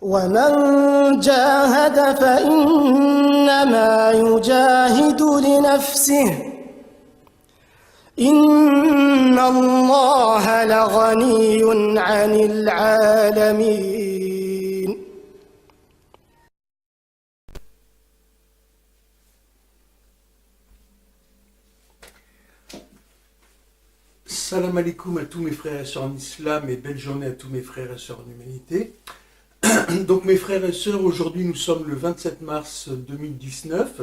ومن جاهد فإنما يجاهد لنفسه إن الله لغني عن العالمين. Salam alaikum à tous mes frères et sœurs en islam et belle journée à tous mes frères et sœurs en humanité. Donc mes frères et sœurs, aujourd'hui nous sommes le 27 mars 2019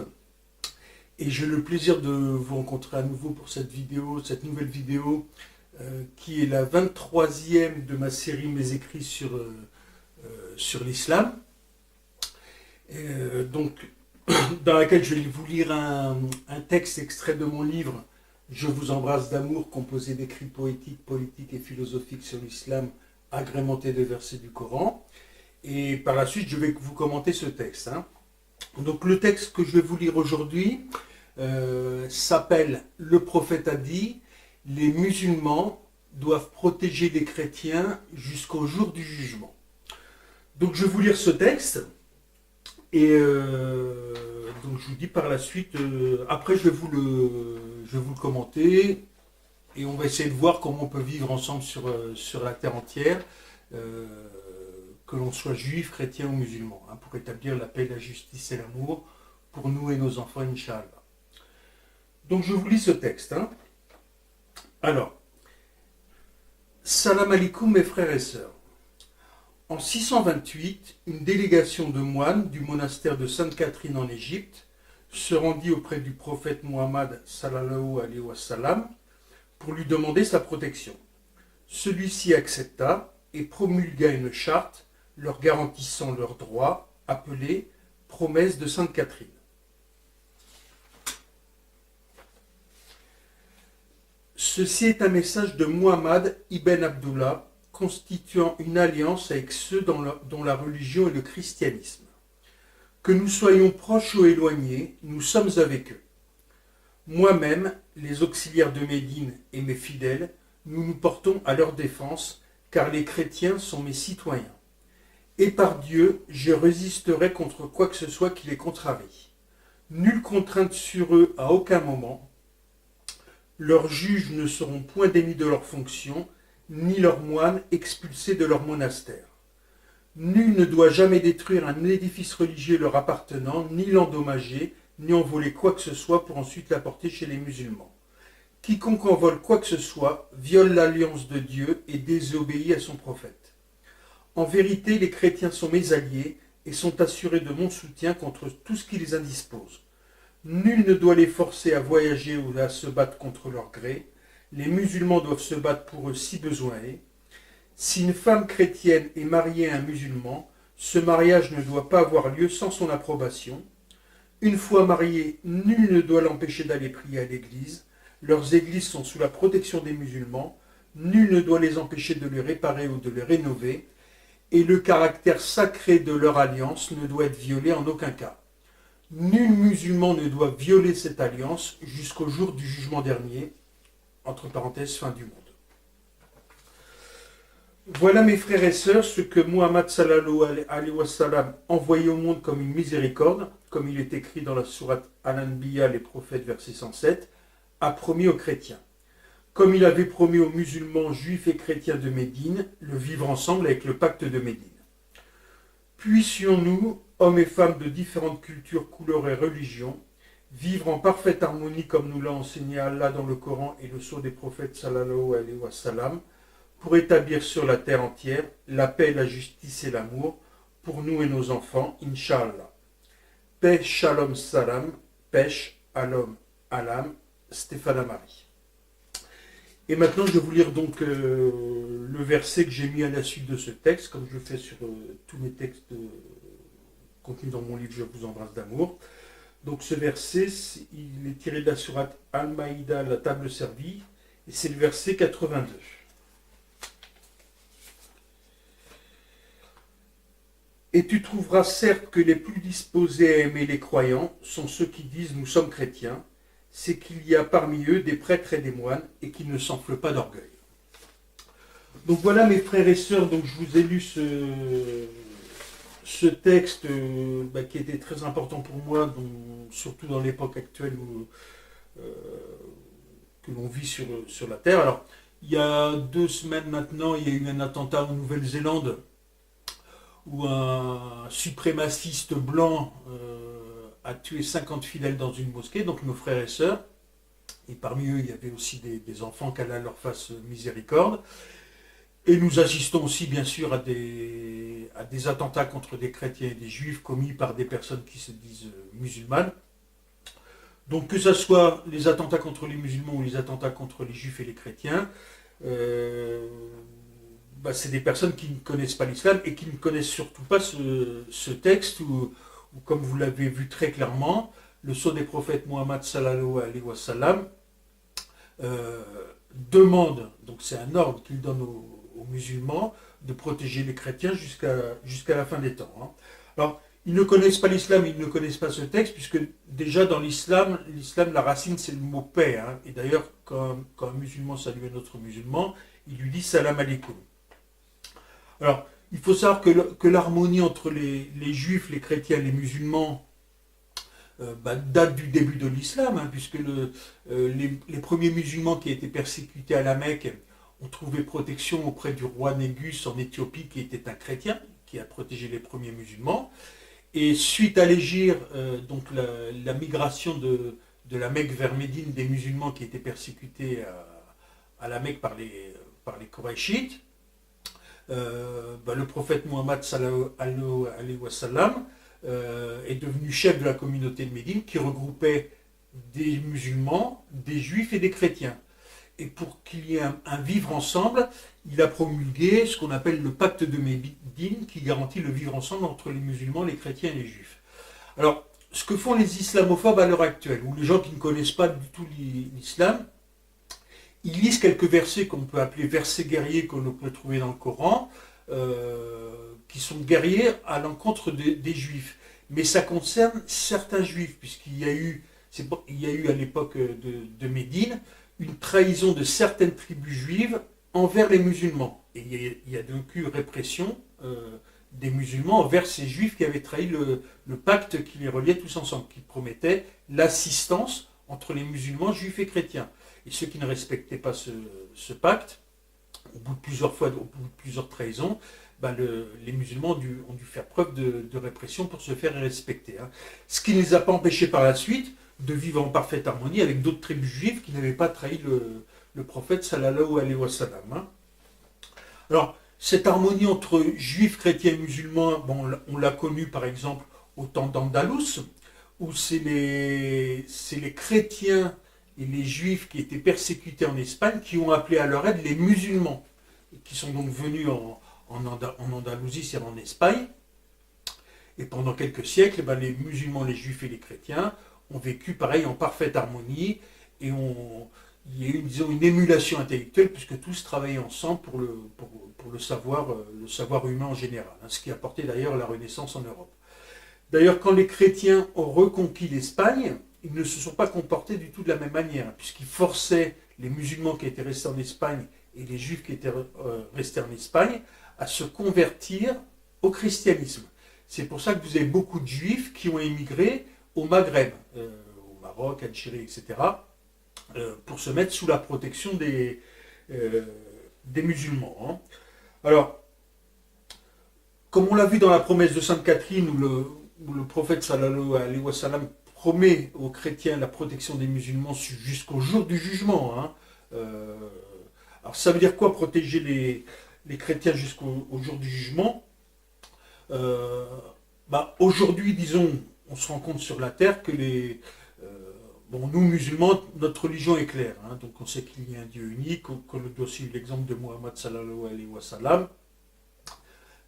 et j'ai le plaisir de vous rencontrer à nouveau pour cette vidéo, cette nouvelle vidéo qui est la 23e de ma série Mes écrits sur l'islam. Donc dans laquelle je vais vous lire un texte extrait de mon livre Je vous embrasse d'amour, composé d'écrits poétiques, politiques et philosophiques sur l'islam, agrémenté de versets du Coran. Et par la suite, je vais vous commenter ce texte. Donc le texte que je vais vous lire aujourd'hui s'appelle « Le prophète a dit, les musulmans doivent protéger les chrétiens jusqu'au jour du jugement ». Donc je vais vous lire ce texte et donc je vous dis par la suite, après je vais vous le commenter et on va essayer de voir comment on peut vivre ensemble sur la terre entière, que l'on soit juif, chrétien ou musulman, pour établir la paix, la justice et l'amour pour nous et nos enfants, Inch'Allah. Donc je vous lis ce texte. Alors, salam alaikum mes frères et sœurs. En 628, une délégation de moines du monastère de Sainte-Catherine en Égypte se rendit auprès du prophète Muhammad sallallahu alayhi wa sallam pour lui demander sa protection. Celui-ci accepta et promulgua une charte leur garantissant leurs droits, appelée promesse de Sainte-Catherine. Ceci est un message de Muhammad ibn Abdullah, constituant une alliance avec ceux dont la religion est le christianisme. Que nous soyons proches ou éloignés, nous sommes avec eux. Moi-même, les auxiliaires de Médine et mes fidèles, nous nous portons à leur défense, car les chrétiens sont mes citoyens. Et par Dieu, je résisterai contre quoi que ce soit qui les contrarie. Nulle contrainte sur eux à aucun moment. Leurs juges ne seront point démis de leurs fonctions, ni leurs moines expulsés de leur monastère. Nul ne doit jamais détruire un édifice religieux leur appartenant, ni l'endommager, ni en voler quoi que ce soit pour ensuite l'apporter chez les musulmans. Quiconque en vole quoi que ce soit viole l'alliance de Dieu et désobéit à son prophète. En vérité, les chrétiens sont mes alliés et sont assurés de mon soutien contre tout ce qui les indispose. Nul ne doit les forcer à voyager ou à se battre contre leur gré. Les musulmans doivent se battre pour eux si besoin est. Si une femme chrétienne est mariée à un musulman, ce mariage ne doit pas avoir lieu sans son approbation. Une fois mariée, nul ne doit l'empêcher d'aller prier à l'église. Leurs églises sont sous la protection des musulmans. Nul ne doit les empêcher de les réparer ou de les rénover. Et le caractère sacré de leur alliance ne doit être violé en aucun cas. Nul musulman ne doit violer cette alliance jusqu'au jour du jugement dernier. Entre parenthèses, fin du monde. Voilà mes frères et sœurs ce que Muhammad sallallahu alayhi wa sallam envoyé au monde comme une miséricorde, comme il est écrit dans la sourate Al-Anbiya, les prophètes, verset 107, a promis aux chrétiens. Comme il avait promis aux musulmans, juifs et chrétiens de Médine, le vivre ensemble avec le pacte de Médine. Puissions-nous, hommes et femmes de différentes cultures, couleurs et religions, vivre en parfaite harmonie comme nous l'a enseigné Allah dans le Coran et le sceau des prophètes sallallahu alayhi wa sallam, pour établir sur la terre entière la paix, la justice et l'amour pour nous et nos enfants, Inch'Allah. Paix, shalom, salam, pêche, alom, alam, Stéphane Amari. Et maintenant, je vais vous lire donc le verset que j'ai mis à la suite de ce texte, comme je fais sur tous mes textes contenus dans mon livre Je vous embrasse d'amour. Donc ce verset, il est tiré de la sourate Al-Maïda, la table servie, et c'est le verset 82. Et tu trouveras certes que les plus disposés à aimer les croyants sont ceux qui disent « nous sommes chrétiens », c'est qu'il y a parmi eux des prêtres et des moines et qui ne s'enflent pas d'orgueil. Donc voilà mes frères et sœurs, donc je vous ai lu ce texte qui était très important pour moi, surtout dans l'époque actuelle euh, que l'on vit sur la Terre. Alors, il y a 2 semaines maintenant, il y a eu un attentat en Nouvelle-Zélande où un suprémaciste blanc a tué 50 fidèles dans une mosquée, donc nos frères et sœurs. Et parmi eux, il y avait aussi des enfants qu'Allah leur fasse miséricorde. Et nous assistons aussi, bien sûr, à des attentats contre des chrétiens et des juifs commis par des personnes qui se disent musulmanes. Donc que ce soit les attentats contre les musulmans ou les attentats contre les juifs et les chrétiens, c'est des personnes qui ne connaissent pas l'islam et qui ne connaissent surtout pas ce texte où, comme vous l'avez vu très clairement, le sceau des prophètes Mohammed sallallahu alayhi wa sallam demande, donc c'est un ordre qu'il donne aux musulmans, de protéger les chrétiens jusqu'à la fin des temps. Hein. Alors, ils ne connaissent pas l'islam, ils ne connaissent pas ce texte, puisque déjà dans l'islam, la racine c'est le mot paix. Hein. Et d'ailleurs, quand un musulman salue un autre musulman, il lui dit salam alaikum. Alors, il faut savoir que l'harmonie entre les juifs, les chrétiens et les musulmans date du début de l'islam, hein, puisque les premiers musulmans qui étaient persécutés à la Mecque ont trouvé protection auprès du roi Négus en Éthiopie, qui était un chrétien, qui a protégé les premiers musulmans. Et suite à l'hégire, donc la migration de la Mecque vers Médine des musulmans qui étaient persécutés à la Mecque par les Qurayshites, le prophète Mohammed sallallahu alayhi wa sallam est devenu chef de la communauté de Médine qui regroupait des musulmans, des juifs et des chrétiens. Et pour qu'il y ait un vivre ensemble, il a promulgué ce qu'on appelle le pacte de Médine qui garantit le vivre ensemble entre les musulmans, les chrétiens et les juifs. Alors, ce que font les islamophobes à l'heure actuelle, ou les gens qui ne connaissent pas du tout l'islam, ils lisent quelques versets qu'on peut appeler versets guerriers qu'on peut trouver dans le Coran, qui sont guerriers à l'encontre des juifs. Mais ça concerne certains juifs, puisqu'il y a eu à l'époque de Médine une trahison de certaines tribus juives envers les musulmans. Et il y a donc eu répression des musulmans envers ces juifs qui avaient trahi le pacte qui les reliait tous ensemble, qui promettait l'assistance entre les musulmans, juifs et chrétiens. Et ceux qui ne respectaient pas ce pacte, au bout de plusieurs trahisons, les musulmans ont dû faire preuve de répression pour se faire respecter. Hein. Ce qui ne les a pas empêchés par la suite de vivre en parfaite harmonie avec d'autres tribus juives qui n'avaient pas trahi le prophète sallallahu alayhi wa sallam. Hein. Alors, cette harmonie entre juifs, chrétiens et musulmans, on l'a connue par exemple au temps d'Andalous, où c'est les chrétiens et les juifs qui étaient persécutés en Espagne qui ont appelé à leur aide les musulmans, et qui sont donc venus en Andalousie, c'est-à-dire en Espagne. Et pendant quelques siècles, les musulmans, les juifs et les chrétiens ont vécu pareil en parfaite harmonie, et il y a eu, disons, une émulation intellectuelle, puisque tous travaillaient ensemble pour le savoir humain en général, hein, ce qui a apporté d'ailleurs la Renaissance en Europe. D'ailleurs, quand les chrétiens ont reconquis l'Espagne, ils ne se sont pas comportés du tout de la même manière, puisqu'ils forçaient les musulmans qui étaient restés en Espagne et les juifs qui étaient restés en Espagne à se convertir au christianisme. C'est pour ça que vous avez beaucoup de juifs qui ont émigré au Maghreb, au Maroc, Algérie, etc., pour se mettre sous la protection des musulmans. Hein. Alors, comme on l'a vu dans la promesse de Sainte Catherine, où le prophète sallallahu alayhi wa sallam promet aux chrétiens la protection des musulmans jusqu'au jour du jugement. Hein. Alors ça veut dire quoi, protéger les chrétiens jusqu'au jour du jugement? Aujourd'hui, disons, on se rend compte sur la terre que nous musulmans, notre religion est claire. Hein. Donc on sait qu'il y a un Dieu unique, qu'on doit suivre l'exemple de Mohammed sallallahu alayhi wa sallam.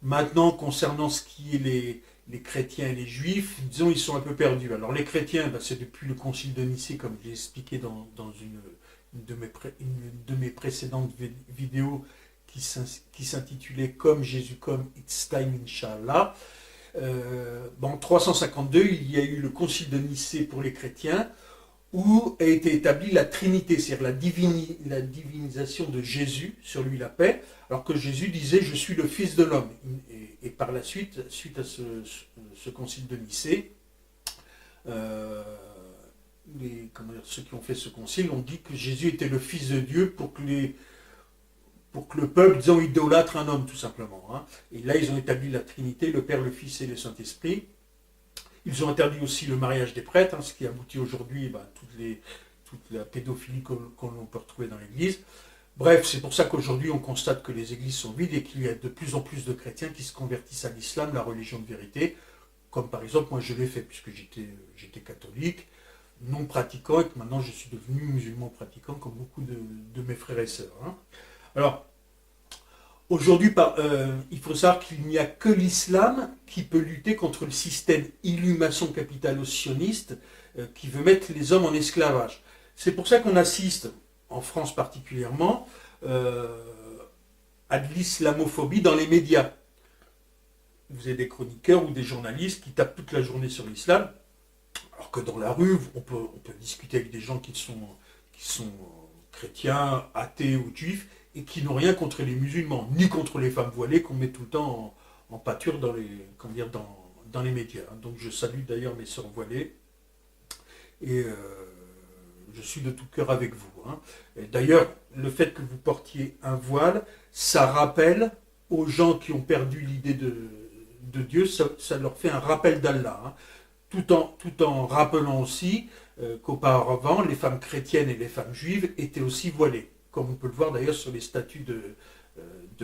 Maintenant, concernant ce qui est les chrétiens et les juifs, disons, ils sont un peu perdus. Alors les chrétiens, c'est depuis le concile de Nicée, comme j'ai expliqué dans une de mes précédentes vidéos qui s'intitulait Comme Jésus comme, It's Time Inch'Allah. En 352, il y a eu le concile de Nicée pour les chrétiens, où a été établie la Trinité, c'est-à-dire la divinisation de Jésus, sur lui la paix, alors que Jésus disait « Je suis le Fils de l'homme ». Et par la suite, suite à ce concile de Nicée, ceux qui ont fait ce concile ont dit que Jésus était le Fils de Dieu pour que le peuple, disons, idolâtre un homme, tout simplement. Hein. Et là, ils ont établi la Trinité, le Père, le Fils et le Saint-Esprit. Ils ont interdit aussi le mariage des prêtres, hein, ce qui aboutit aujourd'hui toute la pédophilie qu'on peut retrouver dans l'Église. Bref, c'est pour ça qu'aujourd'hui, on constate que les églises sont vides et qu'il y a de plus en plus de chrétiens qui se convertissent à l'islam, la religion de vérité, comme par exemple, moi je l'ai fait, puisque j'étais catholique, non pratiquant, et que maintenant je suis devenu musulman pratiquant, comme beaucoup de mes frères et sœurs. Hein. Alors, aujourd'hui, il faut savoir qu'il n'y a que l'islam qui peut lutter contre le système illumination capitalo-sioniste qui veut mettre les hommes en esclavage. C'est pour ça qu'on assiste, en France particulièrement, à de l'islamophobie dans les médias. Vous avez des chroniqueurs ou des journalistes qui tapent toute la journée sur l'islam, alors que dans la rue, on peut discuter avec des gens qui sont chrétiens, athées ou juifs, et qui n'ont rien contre les musulmans, ni contre les femmes voilées qu'on met tout le temps en pâture dans les médias. Donc je salue d'ailleurs mes sœurs voilées, et je suis de tout cœur avec vous. Hein. D'ailleurs, le fait que vous portiez un voile, ça rappelle aux gens qui ont perdu l'idée de Dieu, ça leur fait un rappel d'Allah. Hein. Tout en rappelant aussi qu'auparavant, les femmes chrétiennes et les femmes juives étaient aussi voilées. Comme on peut le voir d'ailleurs sur les statues de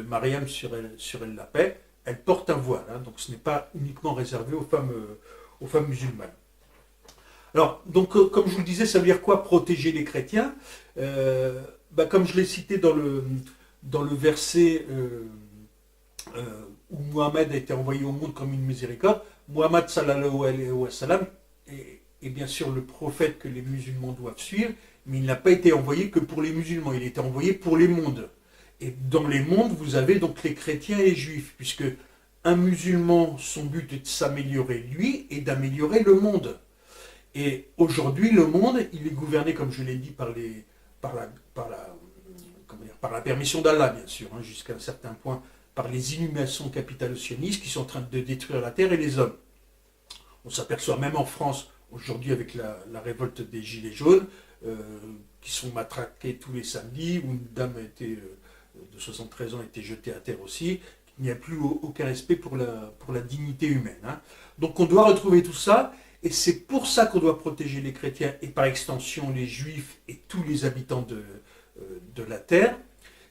Mariam sur El Lapet, elle porte un voile. Hein. Donc ce n'est pas uniquement réservé aux femmes musulmanes. Alors, donc, comme je vous le disais, ça veut dire quoi protéger les chrétiens? Comme je l'ai cité dans le verset où Mohammed a été envoyé au monde comme une miséricorde, Mohammed sallallahu alayhi wa sallam est bien sûr le prophète que les musulmans doivent suivre, mais il n'a pas été envoyé que pour les musulmans, il a été envoyé pour les mondes. Et dans les mondes, vous avez donc les chrétiens et les juifs, puisque un musulman, son but est de s'améliorer lui et d'améliorer le monde. Et aujourd'hui, le monde, il est gouverné, comme je l'ai dit, par la permission d'Allah, bien sûr, hein, jusqu'à un certain point, par les illuminations capitalo-sionistes qui sont en train de détruire la terre et les hommes. On s'aperçoit même en France, aujourd'hui, avec la révolte des Gilets jaunes, qui sont matraqués tous les samedis, où une dame de 73 ans a été jetée à terre aussi, qu'il n'y a plus aucun respect pour la dignité humaine. Hein. Donc on doit retrouver tout ça. Et c'est pour ça qu'on doit protéger les chrétiens et par extension les juifs et tous les habitants de la terre.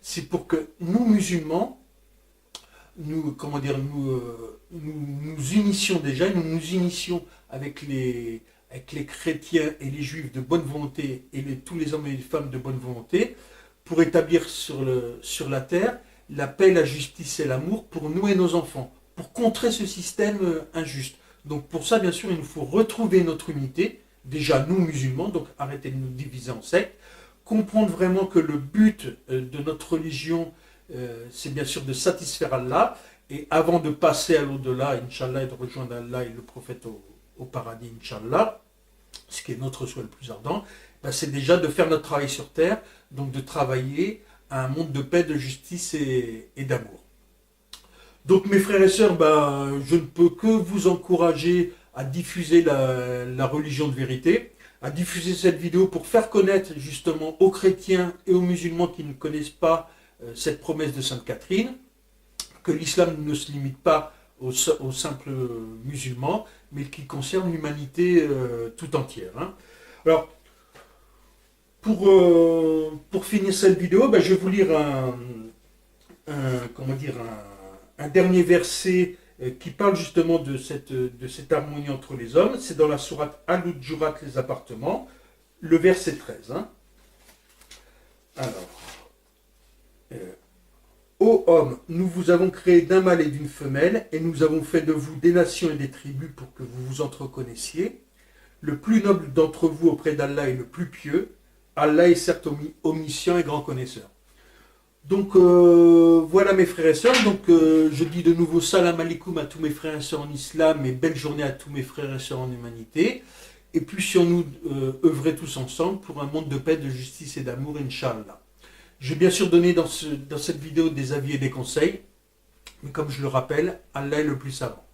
C'est pour que nous, musulmans, nous unissions déjà, nous nous unissions avec les chrétiens et les juifs de bonne volonté et tous les hommes et les femmes de bonne volonté pour établir sur la terre la paix, la justice et l'amour pour nous et nos enfants, pour contrer ce système injuste. Donc pour ça, bien sûr, il nous faut retrouver notre unité, déjà nous musulmans, donc arrêter de nous diviser en sectes, comprendre vraiment que le but de notre religion, c'est bien sûr de satisfaire Allah, et avant de passer à l'au-delà, Inch'Allah, et de rejoindre Allah et le prophète au paradis, Inch'Allah, ce qui est notre souhait le plus ardent, c'est déjà de faire notre travail sur terre, donc de travailler à un monde de paix, de justice et d'amour. Donc mes frères et sœurs, je ne peux que vous encourager à diffuser la religion de vérité, à diffuser cette vidéo pour faire connaître justement aux chrétiens et aux musulmans qui ne connaissent pas cette promesse de Sainte Catherine, que l'islam ne se limite pas aux simples musulmans, mais qui concerne l'humanité tout entière. Hein. Alors, pour finir cette vidéo, je vais vous lire un dernier verset qui parle justement de cette harmonie entre les hommes. C'est dans la sourate Al-Hujurat, les appartements, le verset 13. Hein. Alors, ô hommes, nous vous avons créé d'un mâle et d'une femelle, et nous avons fait de vous des nations et des tribus pour que vous vous entreconnaissiez. Le plus noble d'entre vous auprès d'Allah est le plus pieux. Allah est certes omniscient et grand connaisseur. Donc voilà mes frères et sœurs, donc je dis de nouveau salam alaikum à tous mes frères et sœurs en islam et belle journée à tous mes frères et sœurs en humanité. Et puissions-nous œuvrer tous ensemble pour un monde de paix, de justice et d'amour, Inch'Allah. Je vais bien sûr donner dans cette vidéo des avis et des conseils. Mais comme je le rappelle, Allah est le plus savant.